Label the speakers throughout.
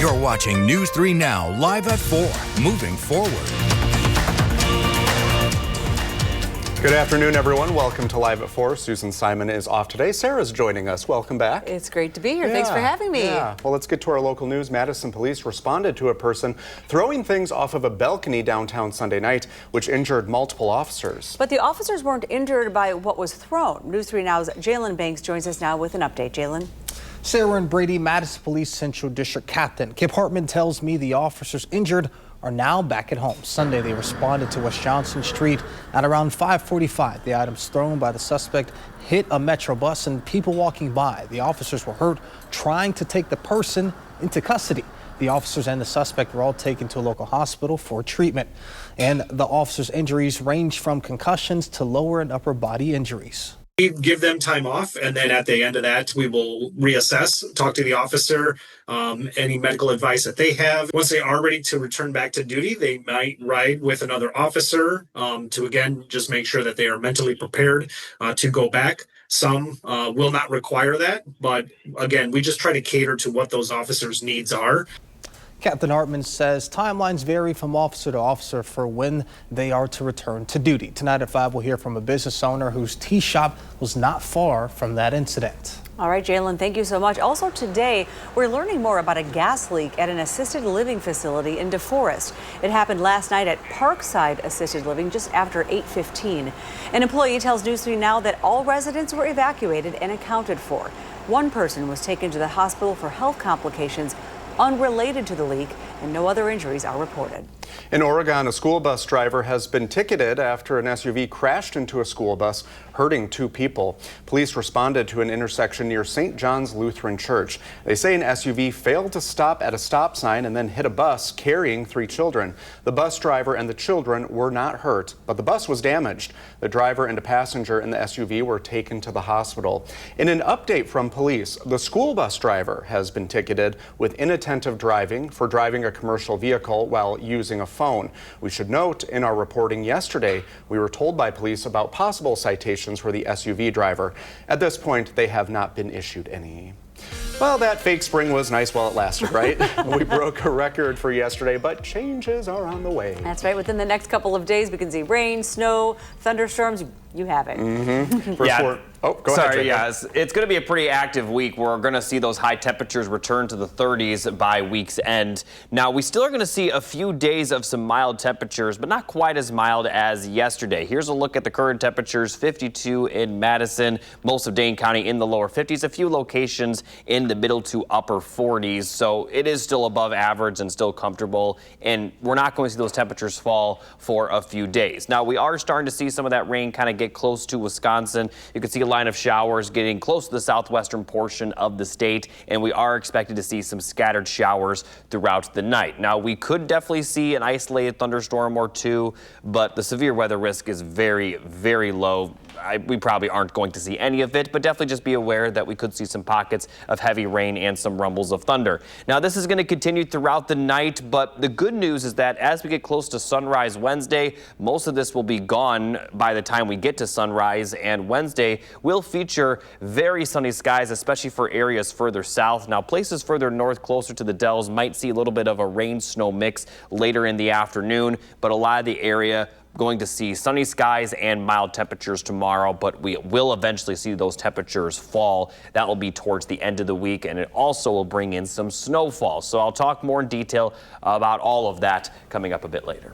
Speaker 1: You're watching News 3 Now, live at 4, moving forward.
Speaker 2: Good afternoon, everyone. Welcome to Live at 4. Susan Simon is off today. Sarah's joining us. Welcome back.
Speaker 3: It's great to be here. Thanks for having me.
Speaker 2: Yeah. Well, let's get to our local news. Madison police responded to a person throwing things off of a balcony downtown Sunday night, which injured multiple officers.
Speaker 3: But the officers weren't injured by what was thrown. News 3 Now's Jalen Banks joins us now with an update. Jalen.
Speaker 4: Sarah and Brady, Madison Police Central District Captain Kip Hartman tells me the officers injured are now back at home. Sunday, they responded to West Johnson Street at around 5:45. The items thrown by the suspect hit a Metro bus and people walking by. The officers were hurt trying to take the person into custody. The officers and the suspect were all taken to a local hospital for treatment. And the officers' injuries range from concussions to lower and upper body injuries.
Speaker 5: We give them time off, and then at the end of that, we will reassess, talk to the officer, any medical advice that they have. Once they are ready to return back to duty, they might ride with another officer to, again, just make sure that they are mentally prepared to go back. Some will not require that, but again, we just try to cater to what those officers' needs are.
Speaker 4: Captain Hartman says timelines vary from officer to officer for when they are to return to duty. Tonight at 5, we'll hear from a business owner whose tea shop was not far from that incident.
Speaker 3: All right, Jalen, thank you so much. Also today, we're learning more about a gas leak at an assisted living facility in DeForest. It happened last night at Parkside Assisted Living just after 8:15. An employee tells News 3 Now that all residents were evacuated and accounted for. One person was taken to the hospital for health complications unrelated to the leak, and no other injuries are reported.
Speaker 2: In Oregon, a school bus driver has been ticketed after an SUV crashed into a school bus, hurting 2 people. Police responded to an intersection near St. John's Lutheran Church. They say an SUV failed to stop at a stop sign and then hit a bus carrying 3 children. The bus driver and the children were not hurt, but the bus was damaged. The driver and a passenger in the SUV were taken to the hospital. In an update from police, the school bus driver has been ticketed with inattentive driving for driving a commercial vehicle while using a phone. We should note in our reporting yesterday, we were told by police about possible citations for the SUV driver. At this point, they have not been issued any. Well, that fake spring was nice while it lasted, right? We broke a record for yesterday, but changes are on the way.
Speaker 3: That's right. Within the next couple of days, we can see rain, snow, thunderstorms. You have it.
Speaker 2: Oh, go ahead.
Speaker 6: Yes. It's going to be a pretty active week. We're going to see those high temperatures return to the 30s by week's end. Now, we still are going to see a few days of some mild temperatures, but not quite as mild as yesterday. Here's a look at the current temperatures: 52 in Madison, most of Dane County in the lower 50s, a few locations in the middle to upper 40s. So it is still above average and still comfortable, and we're not going to see those temperatures fall for a few days. Now, we are starting to see some of that rain kind of get close to Wisconsin. You can see a line of showers getting close to the southwestern portion of the state, and we are expected to see some scattered showers throughout the night. Now, we could definitely see an isolated thunderstorm or two, but the severe weather risk is very, very low. We probably aren't going to see any of it, but definitely just be aware that we could see some pockets of heavy rain and some rumbles of thunder. Now, this is going to continue throughout the night, but the good news is that as we get close to sunrise Wednesday, most of this will be gone by the time we get to sunrise, and Wednesday will feature very sunny skies, especially for areas further south. Now, places further north, closer to the Dells, might see a little bit of a rain-snow mix later in the afternoon, but a lot of the area going to see sunny skies and mild temperatures tomorrow, but we will eventually see those temperatures fall. That will be towards the end of the week, and it also will bring in some snowfall. So I'll talk more in detail about all of that coming up a bit later.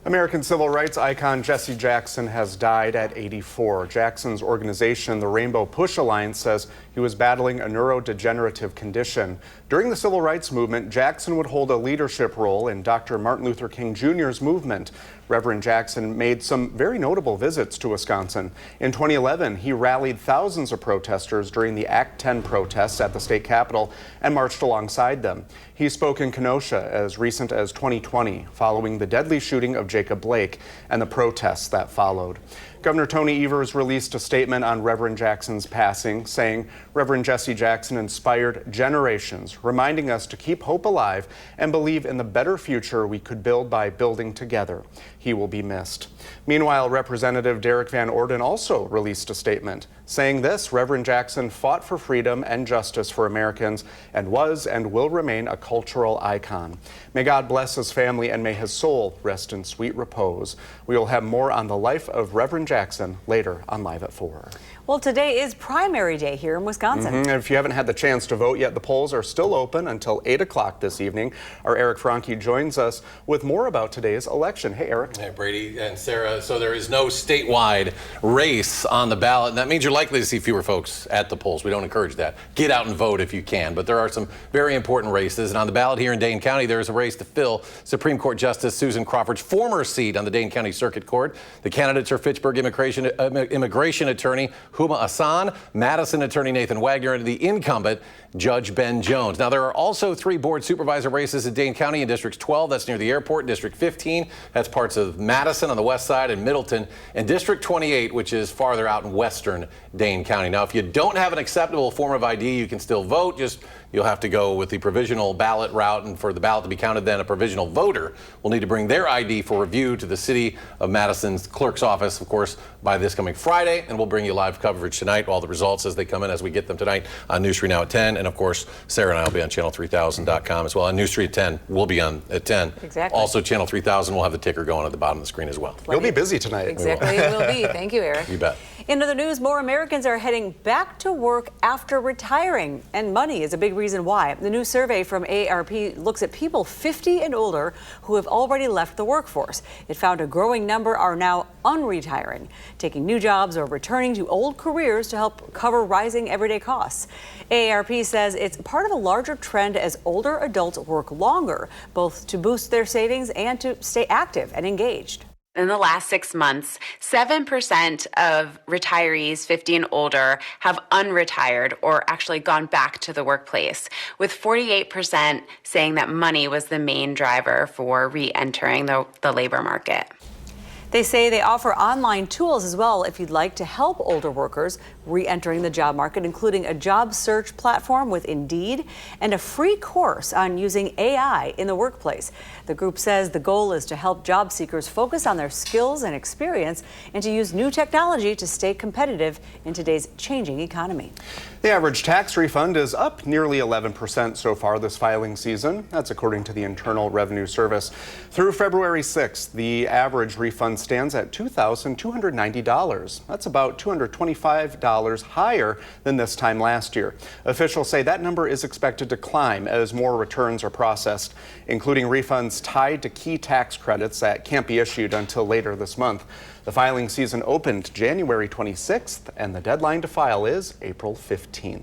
Speaker 2: American civil rights icon Jesse Jackson has died at 84. Jackson's organization, the Rainbow Push Alliance, says he was battling a neurodegenerative condition. During the civil rights movement, Jackson would hold a leadership role in Dr. Martin Luther King Jr.'s movement. Reverend Jackson made some very notable visits to Wisconsin. In 2011, he rallied thousands of protesters during the Act 10 protests at the state capitol and marched alongside them. He spoke in Kenosha as recent as 2020, following the deadly shooting of Jacob Blake and the protests that followed. Governor Tony Evers released a statement on Reverend Jackson's passing, saying, Reverend Jesse Jackson inspired generations, reminding us to keep hope alive and believe in the better future we could build by building together. He will be missed. Meanwhile, Representative Derek Van Orden also released a statement saying this: Reverend Jackson fought for freedom and justice for Americans and was and will remain a cultural icon. May God bless his family and may his soul rest in sweet repose. We will have more on the life of Reverend Jackson later on Live at 4.
Speaker 3: Well, today is primary day here in Wisconsin.
Speaker 2: If you haven't had the chance to vote yet, the polls are still open until 8 o'clock this evening. Our Eric Franke joins us with more about today's election. Hey, Eric.
Speaker 7: Hey, Brady and Sarah. So there is no statewide race on the ballot, and that means you're likely to see fewer folks at the polls. We don't encourage that. Get out and vote if you can, but there are some very important races. And on the ballot here in Dane County, there is a race to fill Supreme Court Justice Susan Crawford's former seat on the Dane County Circuit Court. The candidates are Fitchburg immigration attorney Huma Hassan, Madison attorney Nathan Wagner, and the incumbent Judge Ben Jones. Now, there are also 3 board supervisor races in Dane County in District 12, that's near the airport, District 15, that's parts of Madison on the west side and Middleton, and District 28, which is farther out in western Dane County. Now, if you don't have an acceptable form of ID, you can still vote. Just you'll have to go with the provisional ballot route, and for the ballot to be counted, then a provisional voter will need to bring their ID for review to the City of Madison's clerk's office, of course, by this coming Friday, and we'll bring you live coverage tonight, all the results as they come in, as we get them tonight on News 3 Now at 10, and of course, Sarah and I will be on channel3000.com as well, and News 3 at 10 will be on at 10.
Speaker 3: Exactly.
Speaker 7: Also, Channel 3000 will have the ticker going at the bottom of the screen as well.
Speaker 2: You'll be busy tonight.
Speaker 3: Exactly, it will be. Thank you, Eric.
Speaker 7: You bet.
Speaker 3: In other news, more Americans are heading back to work after retiring, and money is a big reason why. The new survey from AARP looks at people 50 and older who have already left the workforce. It found a growing number are now unretiring, taking new jobs or returning to old careers to help cover rising everyday costs. AARP says it's part of a larger trend as older adults work longer, both to boost their savings and to stay active and engaged.
Speaker 8: In the last 6 months, 7% of retirees 50 and older have unretired or actually gone back to the workplace, with 48% saying that money was the main driver for re-entering the labor market.
Speaker 3: They say they offer online tools as well if you'd like to help older workers re-entering the job market, including a job search platform with Indeed and a free course on using AI in the workplace. The group says the goal is to help job seekers focus on their skills and experience and to use new technology to stay competitive in today's changing economy.
Speaker 2: The average tax refund is up nearly 11% so far this filing season. That's according to the Internal Revenue Service. Through February 6th, the average refund stands at $2,290. That's about $225 higher than this time last year. Officials say that number is expected to climb as more returns are processed, including refunds tied to key tax credits that can't be issued until later this month. The filing season opened January 26th, and the deadline to file is April 15th.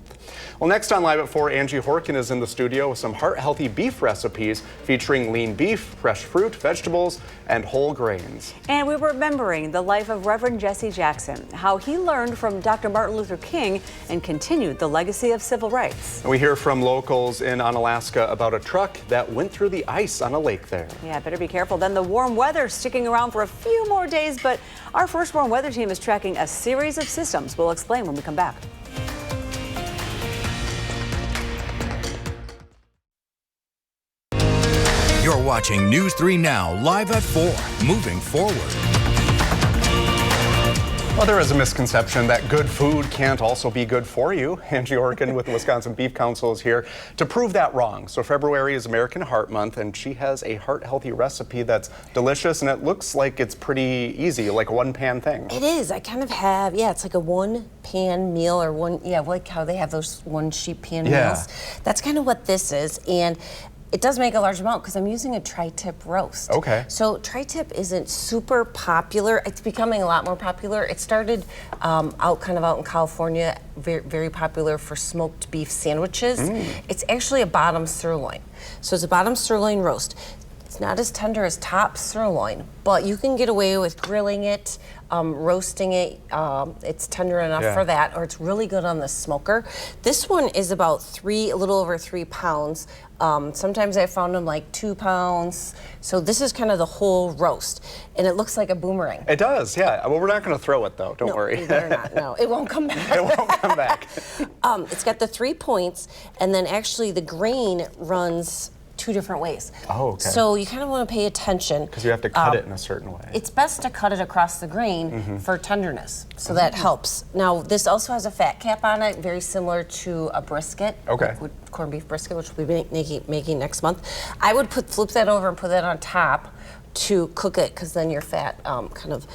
Speaker 2: Well, next on Live at 4, Angie Horkin is in the studio with some heart-healthy beef recipes featuring lean beef, fresh fruit, vegetables, and whole grains. And we're remembering the life of Reverend Jesse Jackson, how he learned from Dr. Martin Luther King and continued the legacy of civil rights. And we hear from locals in Onalaska about a truck that went through the ice on a lake there. Yeah, better be careful. Then the warm weather sticking around for a few more days, but our first warm weather team is tracking a series of systems. We'll explain when we come back.
Speaker 1: You're watching News 3 Now, live at 4, moving forward.
Speaker 2: Well, there is a misconception that good food can't also be good for you. Angie Horkin with the Wisconsin Beef Council is here to prove that wrong. So February is American Heart Month, and she has a heart-healthy recipe that's delicious, and it looks like it's pretty easy, like a one-pan thing.
Speaker 9: It is. I kind of have, it's like a one-pan meal or like how they have those one-sheet pan meals. That's kind of what this is, and it does make a large amount because I'm using a tri-tip roast. Okay. So tri-tip isn't super popular. It's becoming a lot more popular. It started out in California, very, very popular for smoked beef sandwiches. It's actually a bottom sirloin. So it's a bottom sirloin roast. It's not as tender as top sirloin, but you can get away with grilling it, roasting it. It's tender enough for that, or it's really good on the smoker. This one is about a little over 3 pounds. Sometimes I found them like 2 pounds. So this is kind of the whole roast, and it looks like a boomerang.
Speaker 2: It does, yeah. Well, we're not going to throw it though. Don't worry.
Speaker 9: You better not. No, it won't come back.
Speaker 2: It won't come back.
Speaker 9: It's got the 3 points, and then actually the grain runs 2 different ways.
Speaker 2: Oh, okay.
Speaker 9: So you kind of want to pay attention.
Speaker 2: Because you have to cut it in a certain way.
Speaker 9: It's best to cut it across the grain for tenderness, so that helps. Now, this also has a fat cap on it, very similar to a brisket.
Speaker 2: Okay.
Speaker 9: Corned beef brisket, which we'll be making next month. I would flip that over and put that on top to cook it, because then your fat kind of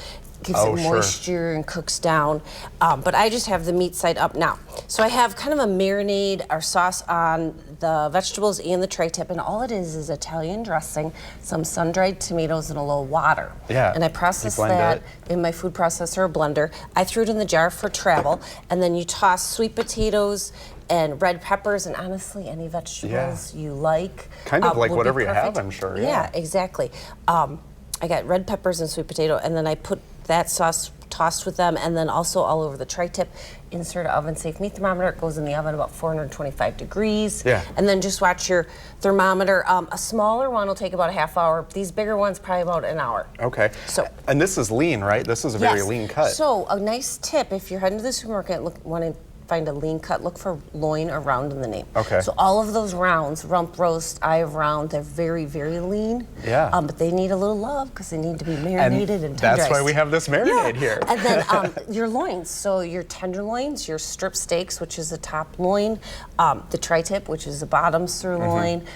Speaker 9: gives it moisture and cooks down. But I just have the meat side up now. So I have kind of a marinade or sauce on the vegetables and the tri-tip, and all it is Italian dressing, some sun-dried tomatoes, and a little water.
Speaker 2: Yeah.
Speaker 9: And I process that in my food processor or blender. I threw it in the jar for travel, and then you toss sweet potatoes and red peppers, and honestly, any vegetables you like.
Speaker 2: Kind of like whatever you have, I'm sure.
Speaker 9: Yeah, exactly. I got red peppers and sweet potato, and then I put that sauce tossed with them, and then also all over the tri-tip. Insert an oven-safe meat thermometer. It goes in the oven about 425 degrees.
Speaker 2: Yeah.
Speaker 9: And then just watch your thermometer. A smaller one will take about a half hour. These bigger ones probably about an hour.
Speaker 2: Okay.
Speaker 9: So.
Speaker 2: And this is lean, right? This is a very lean cut.
Speaker 9: So a nice tip, if you're heading to the supermarket and want to find a lean cut, look for loin or round in the name.
Speaker 2: Okay.
Speaker 9: So all of those rounds, rump roast, eye of round, they're very, very lean.
Speaker 2: Yeah.
Speaker 9: But they need a little love because they need to be marinated and tenderized.
Speaker 2: That's why we have this marinade here.
Speaker 9: And then your loins, so your tenderloins, your strip steaks, which is the top loin, the tri-tip, which is the bottom sirloin,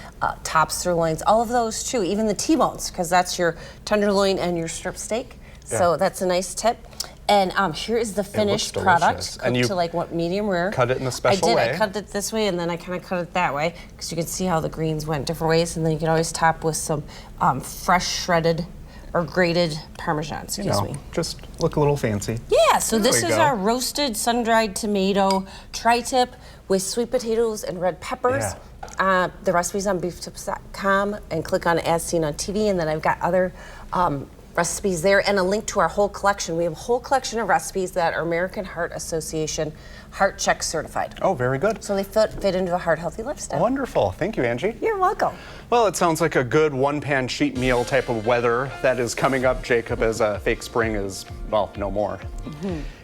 Speaker 9: top sirloins, all of those too, even the T-bones, because that's your tenderloin and your strip steak. So that's a nice tip. And here is the finished product, cooked to like medium rare.
Speaker 2: Cut it in a special way.
Speaker 9: I cut it this way, and then I kind of cut it that way, because you can see how the greens went different ways. And then you can always top with some fresh shredded or grated Parmesan, excuse me.
Speaker 2: Just look a little fancy.
Speaker 9: Yeah, so this is our roasted sun-dried tomato tri-tip with sweet potatoes and red peppers. The recipe's on beeftips.com, and click on As Seen on TV, and then I've got other recipes there and a link to our whole collection. We have a whole collection of recipes that are American Heart Association Heart Check certified.
Speaker 2: Oh, very good.
Speaker 9: So they fit into a heart-healthy lifestyle.
Speaker 2: Wonderful. Thank you, Angie.
Speaker 9: You're welcome.
Speaker 2: Well, it sounds like a good one-pan sheet meal type of weather that is coming up, Jacob, as fake spring is, well, no more.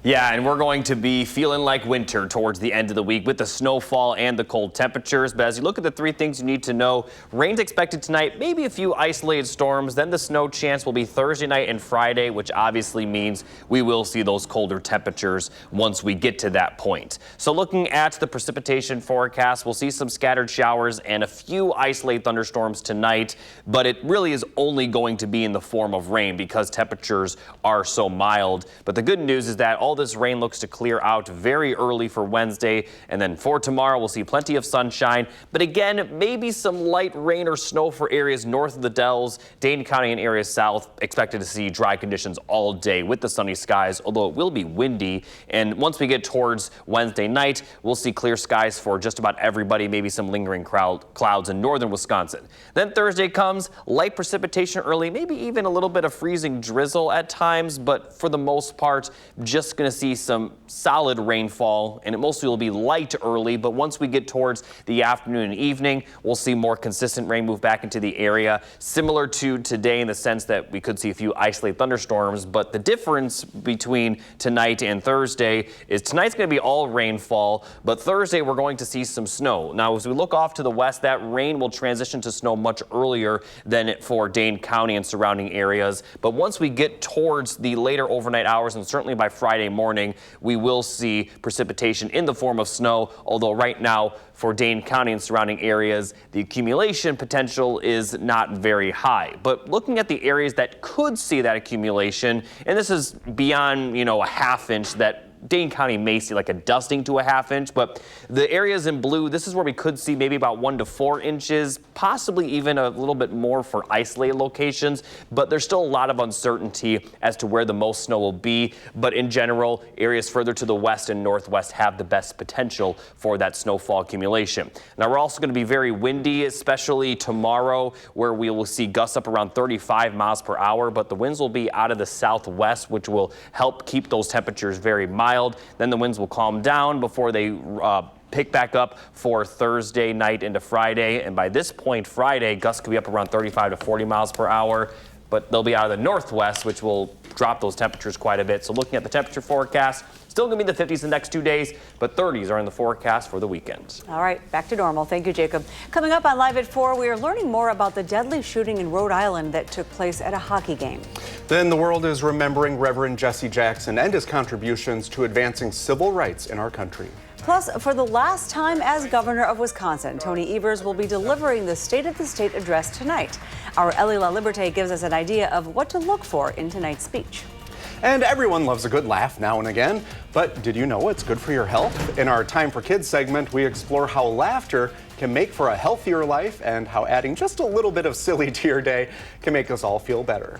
Speaker 6: Yeah, and we're going to be feeling like winter towards the end of the week with the snowfall and the cold temperatures. But as you look at the 3 things you need to know, rain's expected tonight, maybe a few isolated storms. Then the snow chance will be Thursday night and Friday, which obviously means we will see those colder temperatures once we get to that point. So looking at the precipitation forecast, we'll see some scattered showers and a few isolated thunderstorms tonight, but it really is only going to be in the form of rain because temperatures are so mild. But the good news is that all this rain looks to clear out very early for Wednesday, and then for tomorrow we'll see plenty of sunshine, but again, maybe some light rain or snow for areas north of the Dells, Dane County and areas south. Expected to see dry conditions all day with the sunny skies, although it will be windy. And once we get towards Wednesday night, we'll see clear skies for just about everybody, maybe some lingering clouds in northern Wisconsin. Then Thursday comes, light precipitation early, maybe even a little bit of freezing drizzle at times, but for the most part, just going to see some solid rainfall, and it mostly will be light early, but once we get towards the afternoon and evening, we'll see more consistent rain move back into the area, similar to today in the sense that we could see a few isolated thunderstorms. But the difference between tonight and Thursday is tonight's going to be all rainfall, but Thursday we're going to see some snow. Now, as we look off to the west, that rain will transition to snow much earlier than for Dane County and surrounding areas. But once we get towards the later overnight hours, and certainly by Friday morning, we will see precipitation in the form of snow, although right now for Dane County and surrounding areas, the accumulation potential is not very high. But looking at the areas that could see that accumulation, and this is beyond, a half inch that Dane County may see like a dusting to a ½ inch, but the areas in blue, this is where we could see maybe about 1 to 4 inches, possibly even a little bit more for isolated locations, but there's still a lot of uncertainty as to where the most snow will be. But in general, areas further to the west and northwest have the best potential for that snowfall accumulation. Now, we're also going to be very windy, especially tomorrow, where we will see gusts up around 35 miles per hour, but the winds will be out of the southwest, which will help keep those temperatures very mild. Then the winds will calm down before they pick back up for Thursday night into Friday. And by this point, Friday, gusts could be up around 35 to 40 miles per hour, but they'll be out of the northwest, which will drop those temperatures quite a bit. So looking at the temperature forecast, still going to be the 50s the next 2 days, but 30s are in the forecast for the weekend.
Speaker 3: All right, back to normal. Thank you, Jacob. Coming up on Live at 4, we are learning more about the deadly shooting in Rhode Island that took place at a hockey game.
Speaker 2: Then the world is remembering Reverend Jesse Jackson and his contributions to advancing civil rights in our country.
Speaker 3: Plus, for the last time as governor of Wisconsin, Tony Evers will be delivering the State of the State address tonight. Our Ellie La Liberté gives us an idea of what to look for in tonight's speech.
Speaker 2: And everyone loves a good laugh now and again, but did you know it's good for your health? In our Time for Kids segment, we explore how laughter can make for a healthier life and how adding just a little bit of silly to your day can make us all feel better.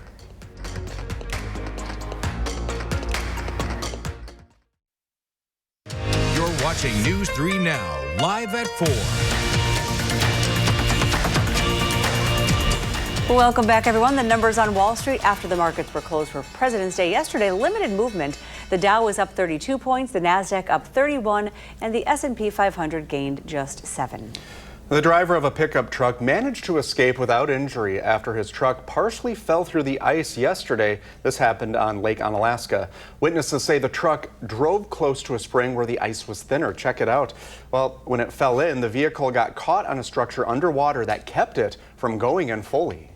Speaker 1: You're watching News 3 Now, live at 4.
Speaker 3: Welcome back, everyone. The numbers on Wall Street after the markets were closed for President's Day yesterday. Limited movement. The Dow was up 32 points, the Nasdaq up 31, and the S&P 500 gained just 7.
Speaker 2: The driver of a pickup truck managed to escape without injury after his truck partially fell through the ice yesterday. This happened on Lake Onalaska. Witnesses say the truck drove close to a spring where the ice was thinner. Check it out. Well, when it fell in, the vehicle got caught on a structure underwater that kept it from going in fully.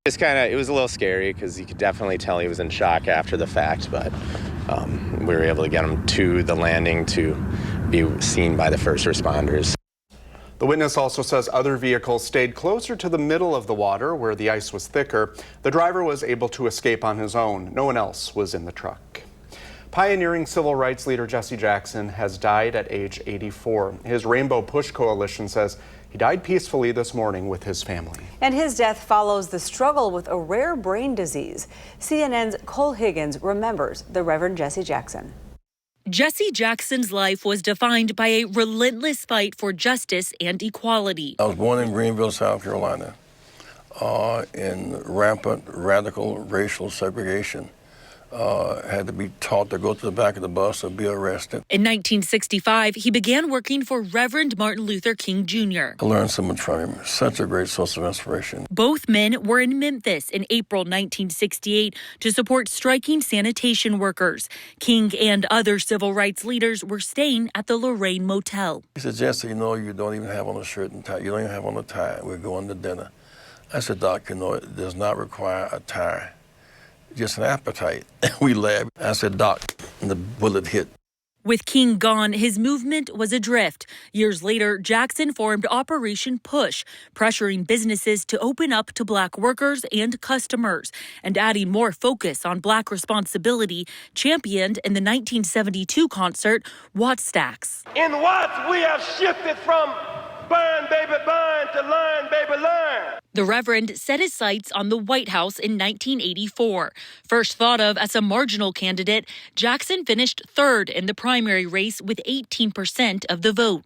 Speaker 10: It was a little scary because you could definitely tell he was in shock after the fact, but we were able to get him to the landing to be seen by the first responders.
Speaker 2: The witness also says other vehicles stayed closer to the middle of the water where the ice was thicker. The driver was able to escape on his own. No one else was in the truck. Pioneering civil rights leader Jesse Jackson has died at age 84. His Rainbow Push Coalition says he died peacefully this morning with his family.
Speaker 3: And his death follows the struggle with a rare brain disease. CNN's Cole Higgins remembers the Reverend Jesse Jackson.
Speaker 11: Jesse Jackson's life was defined by a relentless fight for justice and equality.
Speaker 12: I was born in Greenville, South Carolina, in rampant, radical racial segregation. Had to be taught to go to the back of the bus or be arrested.
Speaker 11: In 1965, he began working for Reverend Martin Luther King Jr.
Speaker 12: I learned so much from him. Such a great source of inspiration.
Speaker 11: Both men were in Memphis in April 1968 to support striking sanitation workers. King and other civil rights leaders were staying at the Lorraine Motel.
Speaker 12: He said, Jesse, you know, you don't even have on a shirt and tie. You don't even have on a tie. We're going to dinner. I said, Doc, you know, it does not require a tie. Just an appetite. We laughed. I said, Doc, and the bullet hit.
Speaker 11: With King gone, his movement was adrift. Years later, Jackson formed Operation Push, pressuring businesses to open up to Black workers and customers, and adding more focus on Black responsibility, championed in the 1972 concert, Watt Stacks.
Speaker 13: In Watts, we have shifted from burn, baby, burn to learn, baby, learn.
Speaker 11: The Reverend set his sights on the White House in 1984. First thought of as a marginal candidate, Jackson finished third in the primary race with 18% of the vote.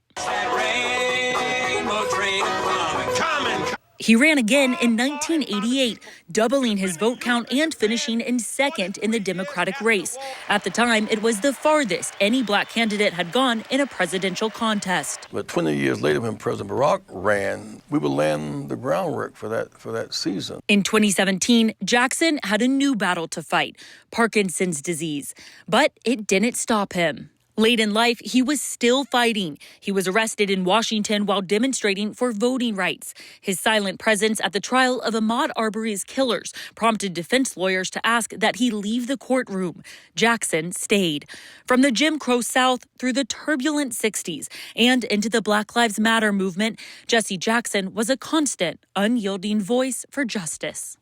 Speaker 11: He ran again in 1988, doubling his vote count and finishing in second in the Democratic race. At the time, it was the farthest any Black candidate had gone in a presidential contest.
Speaker 12: But 20 years later, when President Barack ran, we were laying the groundwork for that season.
Speaker 11: In 2017, Jackson had a new battle to fight, Parkinson's disease. But it didn't stop him. Late in life, he was still fighting. He was arrested in Washington while demonstrating for voting rights. His silent presence at the trial of Ahmaud Arbery's killers prompted defense lawyers to ask that he leave the courtroom. Jackson stayed. From the Jim Crow South through the turbulent 60s and into the Black Lives Matter movement, Jesse Jackson was a constant, unyielding voice for justice.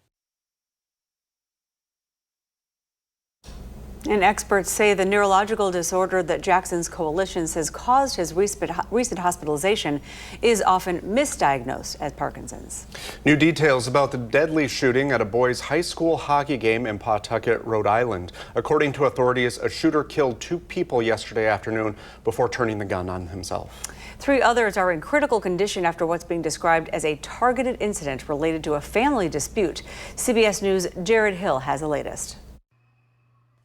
Speaker 3: And experts say the neurological disorder that Jackson's coalition says caused his recent hospitalization is often misdiagnosed as Parkinson's.
Speaker 2: New details about the deadly shooting at a boys' high school hockey game in Pawtucket, Rhode Island. According to authorities, a shooter killed 2 people yesterday afternoon before turning the gun on himself.
Speaker 3: 3 others are in critical condition after what's being described as a targeted incident related to a family dispute. CBS News' Jared Hill has the latest.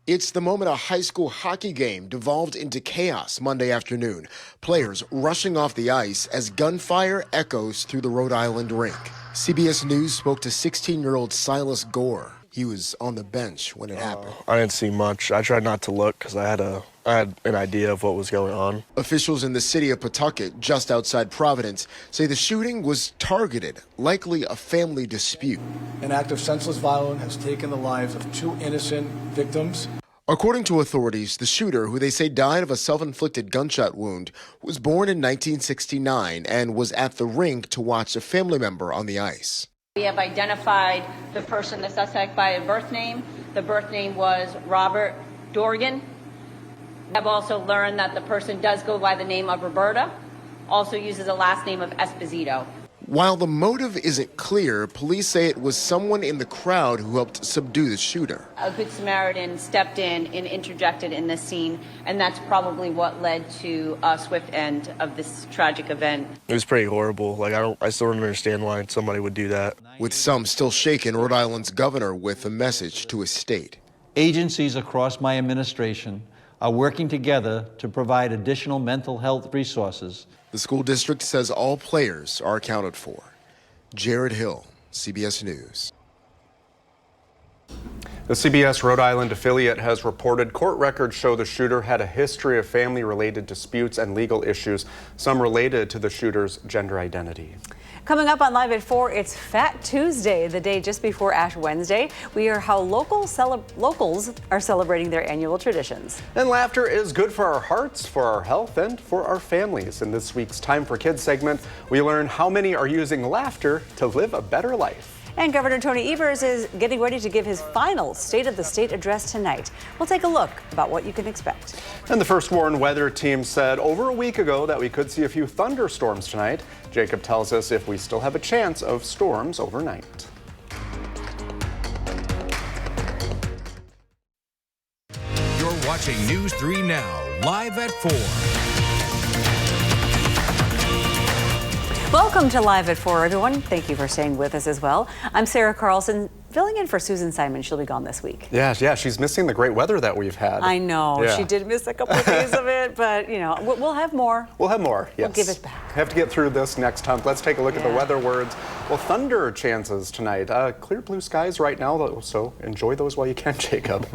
Speaker 14: It's the moment a high school hockey game devolved into chaos Monday afternoon. Players rushing off the ice as gunfire echoes through the Rhode Island rink. CBS News spoke to 16-year-old Silas Gore. He was on the bench when it happened.
Speaker 15: I didn't see much. I tried not to look because I had an idea of what was going on.
Speaker 14: Officials in the city of Pawtucket, just outside Providence, say the shooting was targeted, likely a family dispute.
Speaker 16: An act of senseless violence has taken the lives of 2 innocent victims.
Speaker 14: According to authorities, the shooter, who they say died of a self-inflicted gunshot wound, was born in 1969 and was at the rink to watch a family member on the ice.
Speaker 17: We have identified the person, the suspect, by a birth name. The birth name was Robert Dorgan. We have also learned that the person does go by the name of Roberta, also uses a last name of Esposito.
Speaker 14: While the motive isn't clear, police say it was someone in the crowd who helped subdue the shooter.
Speaker 17: A good Samaritan stepped in and interjected in this scene, and that's probably what led to a swift end of this tragic event.
Speaker 15: It was pretty horrible. I still don't understand why somebody would do that.
Speaker 14: With some still shaken, Rhode Island's governor with a message to his state.
Speaker 18: Agencies across my administration are working together to provide additional mental health resources.
Speaker 14: The school district says all players are accounted for. Jared Hill, CBS News.
Speaker 2: The CBS Rhode Island affiliate has reported court records show the shooter had a history of family-related disputes and legal issues, some related to the shooter's gender identity.
Speaker 3: Coming up on Live at 4, it's Fat Tuesday, the day just before Ash Wednesday. We hear how locals are celebrating their annual traditions.
Speaker 2: And laughter is good for our hearts, for our health, and for our families. In this week's Time for Kids segment, we learn how many are using laughter to live a better life.
Speaker 3: And Governor Tony Evers is getting ready to give his final State of the State address tonight. We'll take a look about what you can expect.
Speaker 2: And the First Warn Weather Team said over a week ago that we could see a few thunderstorms tonight. Jacob tells us if we still have a chance of storms overnight.
Speaker 1: You're watching News 3 Now, live at 4.
Speaker 3: Welcome to Live at 4, everyone. Thank you for staying with us as well. I'm Sarah Carlson, filling in for Susan Simon. She'll be gone this week.
Speaker 2: Yeah, she's missing the great weather that we've had.
Speaker 3: I know.
Speaker 2: Yeah.
Speaker 3: She did miss a couple of days of it, but, we'll have more.
Speaker 2: We'll have more, yes.
Speaker 3: We'll give it back.
Speaker 2: Have to get through this next hump. Let's take a look at the weather words. Well, thunder chances tonight. Clear blue skies right now, though, so enjoy those while you can, Jacob.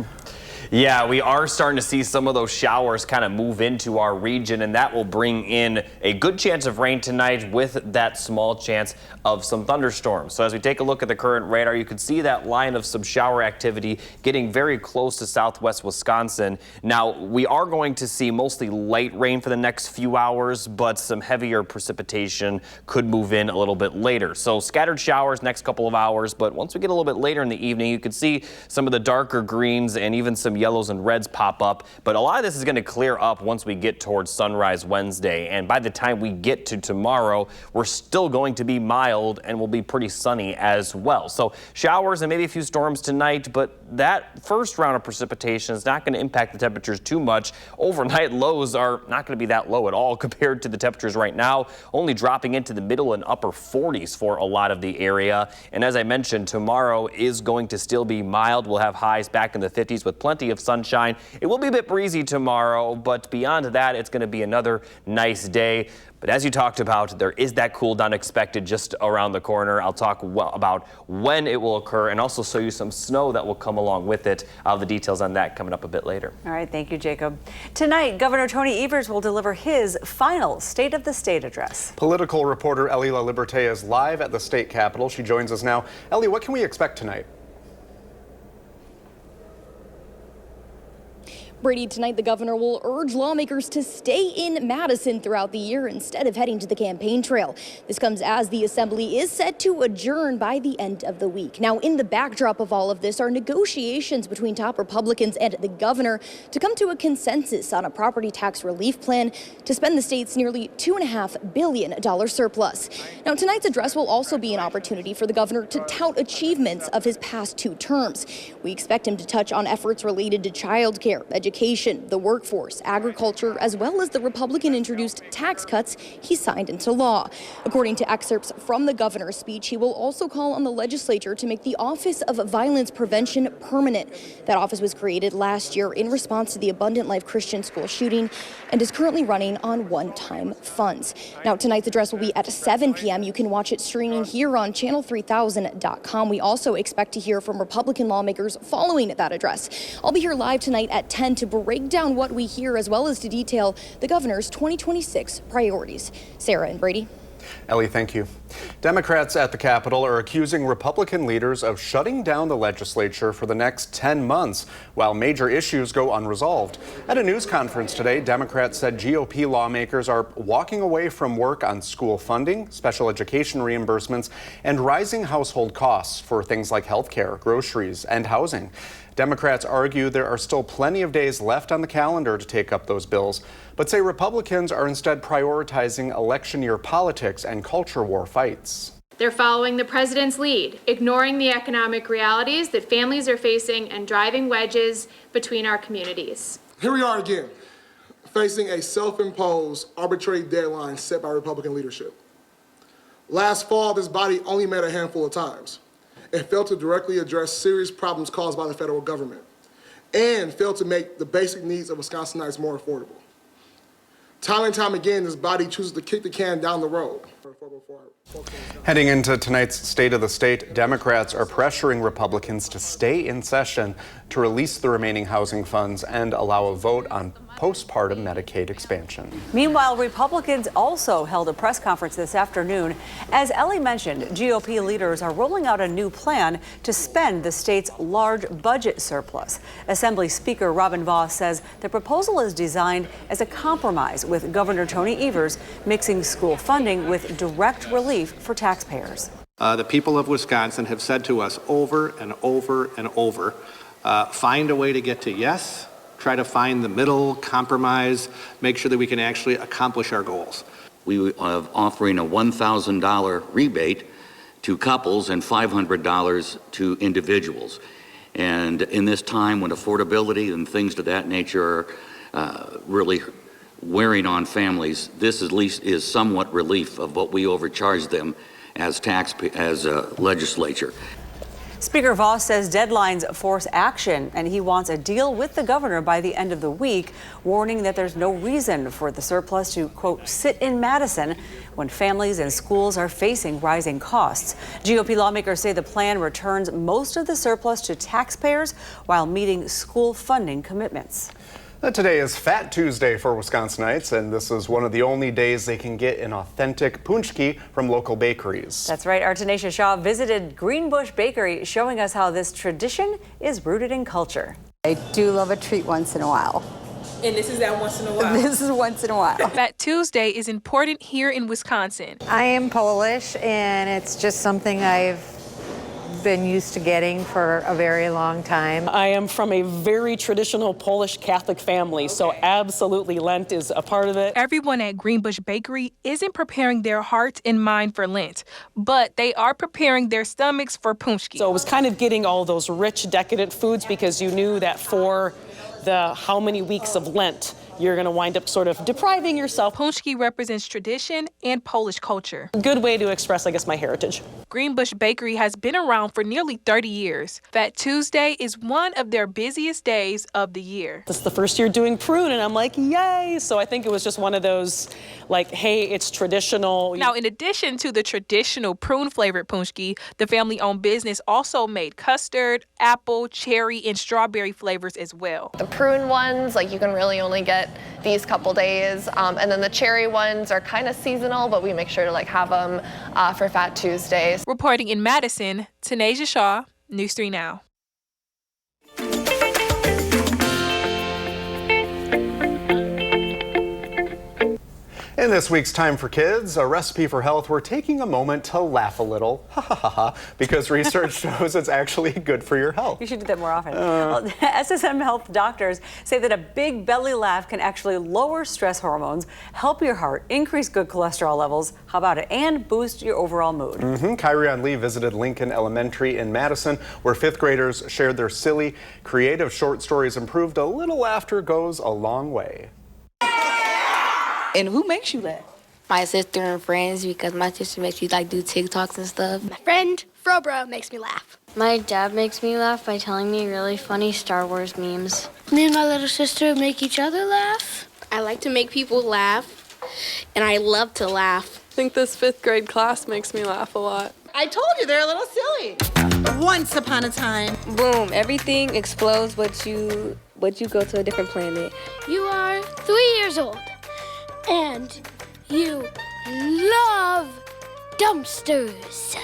Speaker 6: Yeah, we are starting to see some of those showers kind of move into our region, and that will bring in a good chance of rain tonight with that small chance of some thunderstorms. So as we take a look at the current radar, you can see that line of some shower activity getting very close to southwest Wisconsin. Now, we are going to see mostly light rain for the next few hours, but some heavier precipitation could move in a little bit later. So scattered showers next couple of hours, but once we get a little bit later in the evening, you can see some of the darker greens and even some yellows and reds pop up, but a lot of this is going to clear up once we get towards sunrise Wednesday, and by the time we get to tomorrow, we're still going to be mild and will be pretty sunny as well. So showers and maybe a few storms tonight, but that first round of precipitation is not going to impact the temperatures too much. Overnight lows are not going to be that low at all compared to the temperatures right now, only dropping into the middle and upper 40s for a lot of the area. And as I mentioned, tomorrow is going to still be mild. We'll have highs back in the 50s with plenty of sunshine. It will be a bit breezy tomorrow, but beyond that, it's going to be another nice day. But as you talked about, there is that cool down expected just around the corner. I'll talk about when it will occur and also show you some snow that will come along with it. I'll have the details on that coming up a bit later.
Speaker 3: All right, thank you, Jacob. Tonight, Governor Tony Evers will deliver his final State of the State address.
Speaker 2: Political reporter Ellie LaLiberte is live at the state capitol. She joins us now. Ellie, what can we expect tonight?
Speaker 19: Brady, tonight the governor will urge lawmakers to stay in Madison throughout the year instead of heading to the campaign trail. This comes as the assembly is set to adjourn by the end of the week. Now, in the backdrop of all of this are negotiations between top Republicans and the governor to come to a consensus on a property tax relief plan to spend the state's nearly $2.5 billion surplus. Now, tonight's address will also be an opportunity for the governor to tout achievements of his past 2 terms. We expect him to touch on efforts related to child care, education, the workforce, agriculture, as well as the Republican-introduced tax cuts he signed into law. According to excerpts from the governor's speech, he will also call on the legislature to make the Office of Violence Prevention permanent. That office was created last year in response to the Abundant Life Christian School shooting and is currently running on one-time funds. Now, tonight's address will be at 7 p.m. You can watch it streaming here on channel3000.com. We also expect to hear from Republican lawmakers following that address. I'll be here live tonight at 10 to break down what we hear as well as to detail the governor's 2026 priorities. Sarah and Brady.
Speaker 2: Ellie, thank you. Democrats at the Capitol are accusing Republican leaders of shutting down the legislature for the next 10 months while major issues go unresolved. At a news conference today, Democrats said GOP lawmakers are walking away from work on school funding, special education reimbursements, and rising household costs for things like health care, groceries, and housing. Democrats argue there are still plenty of days left on the calendar to take up those bills, but say Republicans are instead prioritizing election year politics and culture war fights.
Speaker 20: They're following the president's lead, ignoring the economic realities that families are facing and driving wedges between our communities.
Speaker 21: Here we are again, facing a self-imposed arbitrary deadline set by Republican leadership. Last fall, this body only met a handful of times and failed to directly address serious problems caused by the federal government and failed to make the basic needs of Wisconsinites more affordable. Time and time again, this body chooses to kick the can down the road.
Speaker 2: Heading into tonight's State of the State, Democrats are pressuring Republicans to stay in session to release the remaining housing funds and allow a vote on postpartum Medicaid expansion.
Speaker 3: Meanwhile, Republicans also held a press conference this afternoon. As Ellie mentioned, GOP leaders are rolling out a new plan to spend the state's large budget surplus. Assembly Speaker Robin Vos says the proposal is designed as a compromise with Governor Tony Evers, mixing school funding with direct relief for taxpayers.
Speaker 22: The people of Wisconsin have said to us over and over and over, find a way to get to yes, try to find the middle compromise, make sure that we can actually accomplish our goals.
Speaker 23: We are offering a $1,000 rebate to couples and $500 to individuals. And in this time when affordability and things of that nature are really wearing on families, this at least is somewhat relief of what we overcharge them as legislature.
Speaker 3: Speaker Vos says deadlines force action, and he wants a deal with the governor by the end of the week, warning that there's no reason for the surplus to, quote, sit in Madison when families and schools are facing rising costs. GOP lawmakers say the plan returns most of the surplus to taxpayers while meeting school funding commitments.
Speaker 2: Today is Fat Tuesday for Wisconsinites, and this is one of the only days they can get an authentic punchki from local bakeries.
Speaker 3: That's right. Our Tanisha Shaw visited Greenbush Bakery, showing us how this tradition is rooted in culture.
Speaker 24: I do love a treat once in a while.
Speaker 25: And this is that once in a while?
Speaker 24: This is once in a while.
Speaker 25: Fat Tuesday is important here in Wisconsin.
Speaker 24: I am Polish, and it's just something I've been used to getting for a very long time.
Speaker 26: I am from a very traditional Polish Catholic family, so absolutely Lent is a part of it.
Speaker 25: Everyone at Greenbush Bakery isn't preparing their heart and mind for Lent, but they are preparing their stomachs for punchki.
Speaker 26: So it was kind of getting all those rich, decadent foods because you knew that for the how many weeks of Lent, you're going to wind up sort of depriving yourself.
Speaker 25: Punchki represents tradition and Polish culture.
Speaker 26: A good way to express, I guess, my heritage.
Speaker 25: Greenbush Bakery has been around for nearly 30 years. Fat Tuesday is one of their busiest days of the year.
Speaker 26: This is the first year doing prune, and I'm like, yay! So I think it was just one of those, like, hey, it's traditional.
Speaker 25: Now, in addition to the traditional prune-flavored punchki, the family-owned business also made custard, apple, cherry, and strawberry flavors as well.
Speaker 27: The prune ones, like, you can really only get these couple days, and then the cherry ones are kind of seasonal, but we make sure to have them for Fat Tuesdays.
Speaker 25: Reporting in Madison, Tanisha Shaw, News 3 Now.
Speaker 2: In this week's Time for Kids, a recipe for health, we're taking a moment to laugh a little, because research shows it's actually good for your health.
Speaker 3: You should do that more often. Well, SSM Health doctors say that a big belly laugh can actually lower stress hormones, help your heart, increase good cholesterol levels, how about it, and boost your overall mood.
Speaker 2: Kyrian Lee visited Lincoln Elementary in Madison, where 5th graders shared their silly, creative short stories and proved a little laughter goes a long way.
Speaker 4: And who makes you laugh?
Speaker 5: My sister and friends, because my sister makes me do TikToks and stuff.
Speaker 7: My friend Frobro makes me laugh.
Speaker 5: My dad makes me laugh by telling me really funny Star Wars memes.
Speaker 7: Me and my little sister make each other laugh. I like to make people laugh, and I love to laugh.
Speaker 8: I think this 5th grade class makes me laugh a lot.
Speaker 4: I told you they're a little silly. Once upon a time.
Speaker 5: Boom, everything explodes once you go to a different planet.
Speaker 7: You are 3 years old, and you love dumpsters.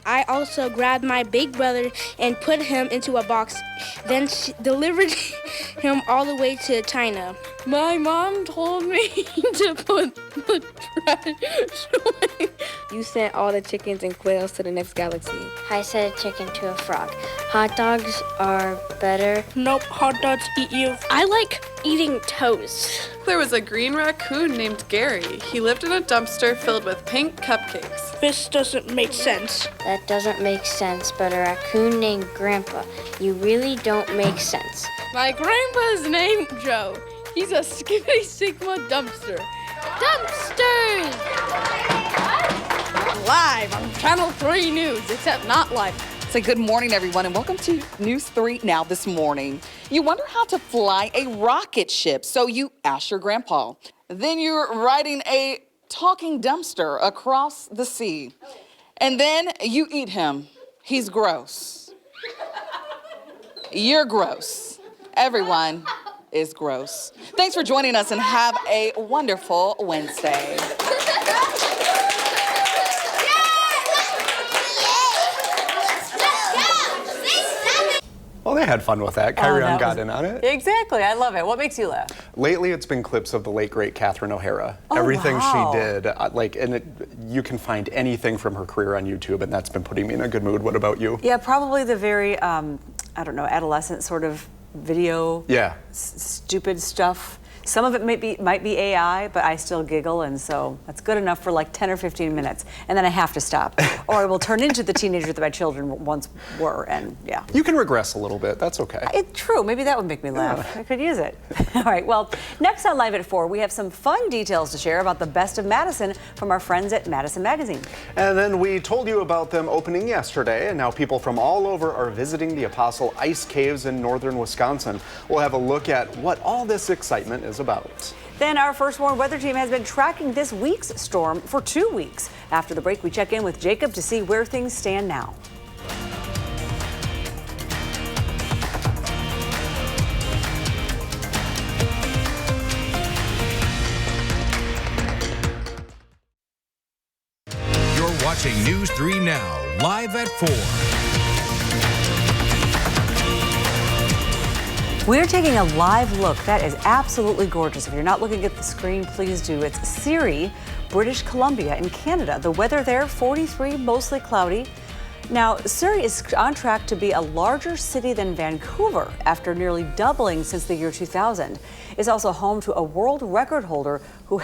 Speaker 7: I also grabbed my big brother and put him into a box, then delivered him all the way to China. My mom told me to put the trash away.
Speaker 5: You sent all the chickens and quails to the next galaxy. I said chicken to a frog. Hot dogs are better.
Speaker 7: Nope, hot dogs eat you. I like eating toast.
Speaker 8: There was a green raccoon named Gary. He lived in a dumpster filled with pink cupcakes.
Speaker 7: This doesn't make sense.
Speaker 5: That doesn't make sense, but a raccoon named Grandpa. You really don't make sense.
Speaker 7: My grandpa's named Joe. He's a Skippy Sigma dumpster. Dumpsters! Live on Channel 3 News, except not live.
Speaker 4: Say good morning, everyone, and welcome to News 3 Now this morning. You wonder how to fly a rocket ship, so you ask your grandpa. Then you're riding a talking dumpster across the sea. And then you eat him. He's gross. You're gross. Everyone is gross. Thanks for joining us and have a wonderful Wednesday.
Speaker 2: Well, they had fun with that. Kyrian got in on it.
Speaker 3: Exactly. I love it. What makes you laugh?
Speaker 2: Lately, it's been clips of the late, great Catherine O'Hara.
Speaker 3: Oh,
Speaker 2: everything
Speaker 3: wow.
Speaker 2: she did, you can find anything from her career on YouTube, and that's been putting me in a good mood. What about you?
Speaker 3: Yeah, probably the very, I don't know, adolescent sort of video.
Speaker 2: Yeah.
Speaker 3: Stupid stuff. Some of it might be AI, but I still giggle, and so that's good enough for like 10 or 15 minutes, and then I have to stop, or I will turn into the teenager that my children once were, and yeah.
Speaker 2: You can regress a little bit. That's okay.
Speaker 3: It's true. Maybe that would make me laugh. I could use it. All right. Well, next on Live at 4, we have some fun details to share about the best of Madison from our friends at Madison Magazine.
Speaker 2: And then we told you about them opening yesterday, and now people from all over are visiting the Apostle Ice Caves in northern Wisconsin. We'll have a look at what all this excitement is about.
Speaker 3: Then our First Warn weather team has been tracking this week's storm for 2 weeks. After the break, we check in with Jacob to see where things stand now.
Speaker 1: You're watching News 3 Now, live at 4.
Speaker 3: We're taking a live look. That is absolutely gorgeous. If you're not looking at the screen, please do. It's Surrey, British Columbia in Canada. The weather there, 43, mostly cloudy. Now, Surrey is on track to be a larger city than Vancouver after nearly doubling since the year 2000. It's also home to a world record holder who,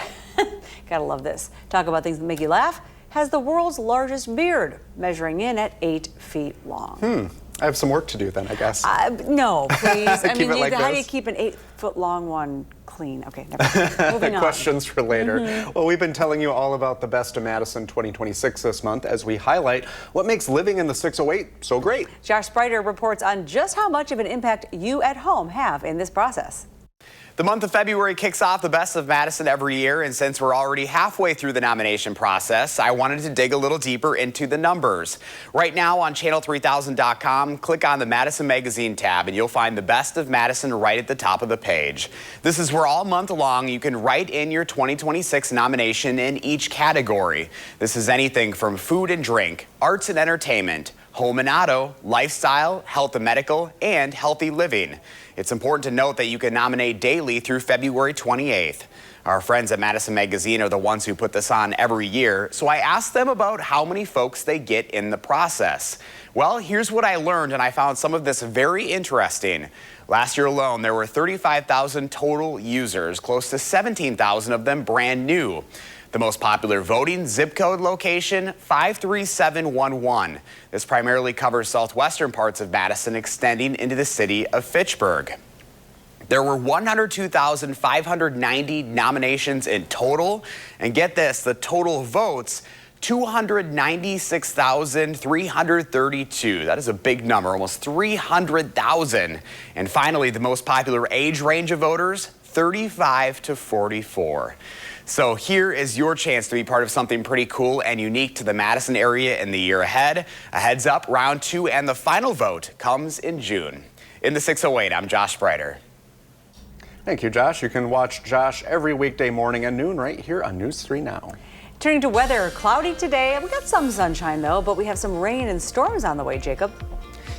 Speaker 3: gotta love this, talk about things that make you laugh, has the world's largest beard, measuring in at 8 feet long.
Speaker 2: I have some work to do then, I guess.
Speaker 3: No, please. I mean,
Speaker 2: like
Speaker 3: how do
Speaker 2: this?
Speaker 3: you keep an 8-foot-long one clean? Okay, never mind. Moving on.
Speaker 2: Questions for later. Well, we've been telling you all about the best of Madison 2026 this month as we highlight what makes living in the 608 so great.
Speaker 3: Josh Spreiter reports on just how much of an impact you at home have in this process.
Speaker 9: The month of February kicks off the Best of Madison every year, and since we're already halfway through the nomination process, I wanted to dig a little deeper into the numbers. Right now on channel3000.com, click on the Madison Magazine tab, and you'll find the Best of Madison right at the top of the page. This is where all month long you can write in your 2026 nomination in each category. This is anything from food and drink, arts and entertainment, home and auto, lifestyle, health and medical, and healthy living. It's important to note that you can nominate daily through February 28th. Our friends at Madison Magazine are the ones who put this on every year, so I asked them about how many folks they get in the process. Well, here's what I learned, and I found some of this very interesting. Last year alone, there were 35,000 total users, close to 17,000 of them brand new. The most popular voting zip code location, 53711. This primarily covers southwestern parts of Madison, extending into the city of Fitchburg. There were 102,590 nominations in total. And get this, the total votes, 296,332. That is a big number, almost 300,000. And finally, the most popular age range of voters, 35 to 44. So here is your chance to be part of something pretty cool and unique to the Madison area in the year ahead. A heads up, round 2 and the final vote comes in June. In the 608, I'm Josh Spreiter.
Speaker 2: Thank you, Josh. You can watch Josh every weekday morning at noon right here on News 3 Now.
Speaker 3: Turning to weather, cloudy today. We got some sunshine though, but we have some rain and storms on the way, Jacob.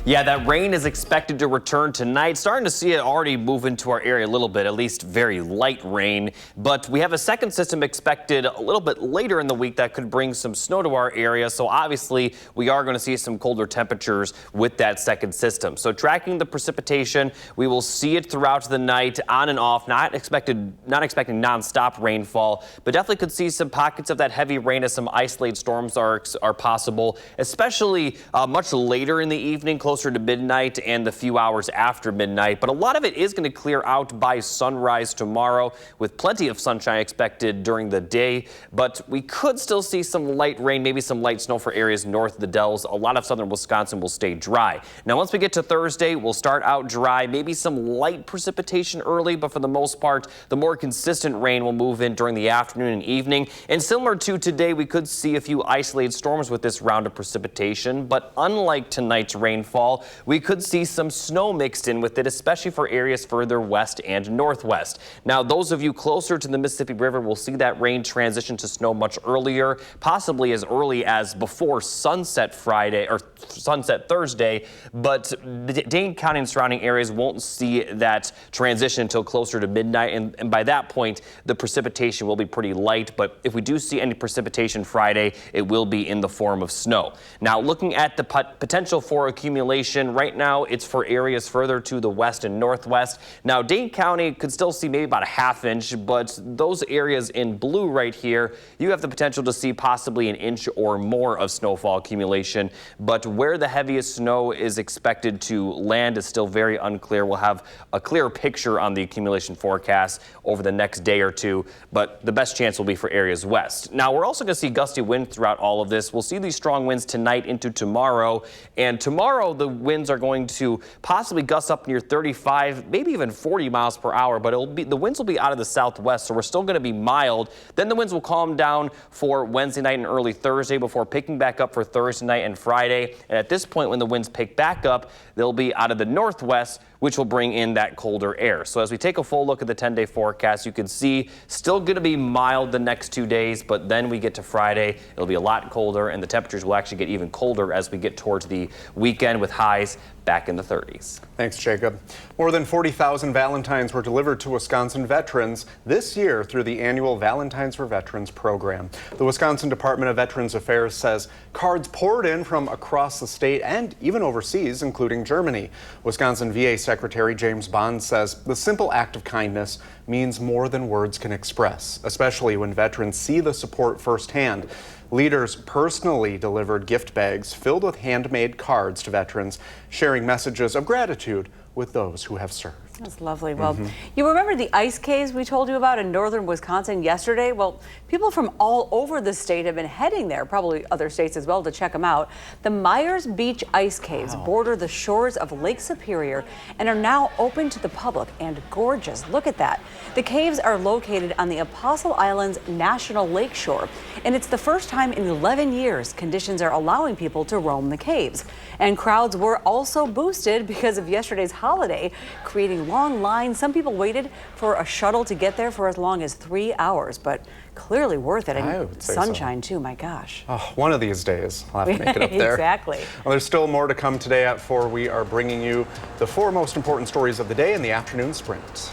Speaker 6: Yeah, that rain is expected to return tonight. Starting to see it already move into our area a little bit, at least very light rain. But we have a second system expected a little bit later in the week that could bring some snow to our area. So obviously we are going to see some colder temperatures with that second system. So tracking the precipitation, we will see it throughout the night on and off. Not expecting nonstop rainfall, but definitely could see some pockets of that heavy rain as some isolated storms are possible, especially much later in the evening, closer to midnight and the few hours after midnight. But a lot of it is going to clear out by sunrise tomorrow with plenty of sunshine expected during the day. But we could still see some light rain, maybe some light snow for areas north of the Dells. A lot of southern Wisconsin will stay dry. Now, once we get to Thursday, we'll start out dry, maybe some light precipitation early, but for the most part, the more consistent rain will move in during the afternoon and evening. And similar to today, we could see a few isolated storms with this round of precipitation. But unlike tonight's rainfall, we could see some snow mixed in with it, especially for areas further west and northwest. Now, those of you closer to the Mississippi River will see that rain transition to snow much earlier, possibly as early as before sunset Friday or sunset Thursday. But the Dane County and surrounding areas won't see that transition until closer to midnight. And by that point, the precipitation will be pretty light. But if we do see any precipitation Friday, it will be in the form of snow. Now, looking at the potential for accumulation, right now it's for areas further to the west and northwest. Now, Dane County could still see maybe about a ½ inch, but those areas in blue right here, you have the potential to see possibly an inch or more of snowfall accumulation. But where the heaviest snow is expected to land is still very unclear. We'll have a clearer picture on the accumulation forecast over the next day or two, but the best chance will be for areas west. Now, we're also going to see gusty wind throughout all of this. We'll see these strong winds tonight into tomorrow, and tomorrow the winds are going to possibly gust up near 35, maybe even 40 miles per hour, but the winds will be out of the southwest, so we're still going to be mild. Then the winds will calm down for Wednesday night and early Thursday before picking back up for Thursday night and Friday. And at this point, when the winds pick back up, they'll be out of the northwest, which will bring in that colder air. So as we take a full look at the 10-day forecast, you can see still going to be mild the next 2 days, but then we get to Friday, it'll be a lot colder, and the temperatures will actually get even colder as we get towards the weekend with highs back in the 30s.
Speaker 2: Thanks, Jacob. More than 40,000 Valentines were delivered to Wisconsin veterans this year through the annual Valentines for Veterans program. The Wisconsin Department of Veterans Affairs says cards poured in from across the state and even overseas, including Germany. Wisconsin VA Secretary James Bond says the simple act of kindness means more than words can express, especially when veterans see the support firsthand. Leaders personally delivered gift bags filled with handmade cards to veterans, sharing messages of gratitude with those who have served.
Speaker 3: That's lovely. Well, you remember the ice caves we told you about in northern Wisconsin yesterday? Well, people from all over the state have been heading there, probably other states as well, to check them out. The Myers Beach Ice Caves border the shores of Lake Superior and are now open to the public and gorgeous. Look at that. The caves are located on the Apostle Islands National Lakeshore, and it's the first time in 11 years conditions are allowing people to roam the caves. And crowds were also boosted because of yesterday's holiday, creating long lines. Some people waited for a shuttle to get there for as long as 3 hours, but clearly worth it. And sunshine too, my gosh.
Speaker 2: Oh, one of these days I'll have to make it up there.
Speaker 3: Exactly.
Speaker 2: Well, there's still more to come today at 4. We are bringing you the 4 most important stories of the day in the afternoon sprint.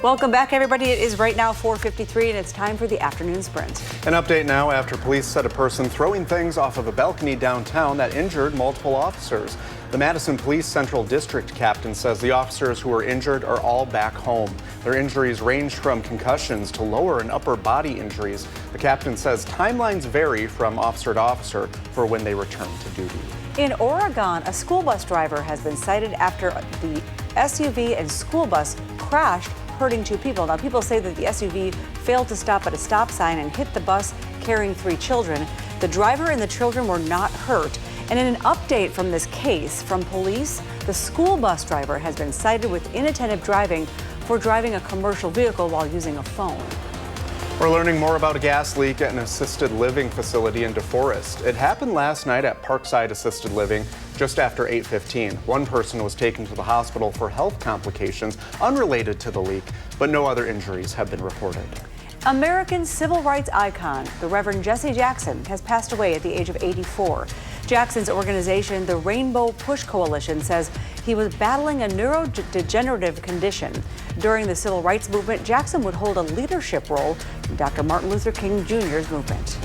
Speaker 3: Welcome back, everybody. It is right now 4:53, and it's time for the afternoon sprint.
Speaker 2: An update now after police said a person throwing things off of a balcony downtown that injured multiple officers. The Madison Police Central District captain says the officers who were injured are all back home. Their injuries ranged from concussions to lower and upper body injuries. The captain says timelines vary from officer to officer for when they return to duty.
Speaker 3: In Oregon, a school bus driver has been cited after the SUV and school bus crashed, hurting 2 people. Now, people say that the SUV failed to stop at a stop sign and hit the bus carrying 3 children. The driver and the children were not hurt. And in an update from this case from police, the school bus driver has been cited with inattentive driving for driving a commercial vehicle while using a phone.
Speaker 2: We're learning more about a gas leak at an assisted living facility in DeForest. It happened last night at Parkside Assisted Living just after 8:15. One person was taken to the hospital for health complications unrelated to the leak, but no other injuries have been reported.
Speaker 3: American civil rights icon, the Reverend Jesse Jackson, has passed away at the age of 84. Jackson's organization, the Rainbow Push Coalition, says he was battling a neurodegenerative condition. During the civil rights movement, Jackson would hold a leadership role in Dr. Martin Luther King Jr.'s movement.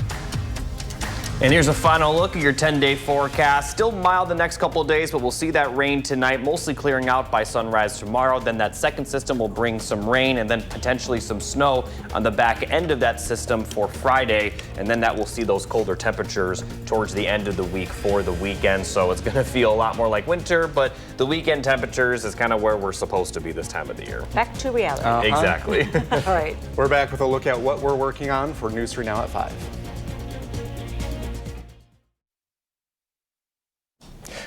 Speaker 6: And here's a final look at your 10-day forecast. Still mild the next couple of days, but we'll see that rain tonight, mostly clearing out by sunrise tomorrow. Then that second system will bring some rain and then potentially some snow on the back end of that system for Friday. And then that will see those colder temperatures towards the end of the week for the weekend. So it's going to feel a lot more like winter, but the weekend temperatures is kind of where we're supposed to be this time of the year.
Speaker 3: Back to reality.
Speaker 6: Exactly.
Speaker 3: All right.
Speaker 2: We're back with a look at what we're working on for News 3 Now at 5.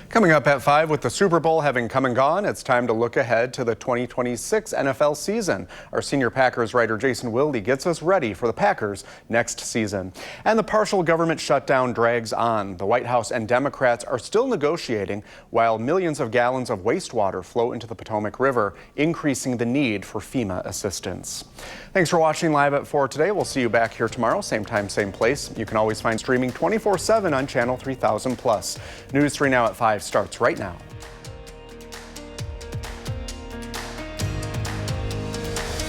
Speaker 2: Coming up at 5, with the Super Bowl having come and gone, it's time to look ahead to the 2026 NFL season. Our senior Packers writer Jason Wilde gets us ready for the Packers next season. And the partial government shutdown drags on. The White House and Democrats are still negotiating while millions of gallons of wastewater flow into the Potomac River, increasing the need for FEMA assistance. Thanks for watching Live at 4 today. We'll see you back here tomorrow, same time, same place. You can always find streaming 24/7 on Channel 3000+. News 3 Now at 5 starts right now.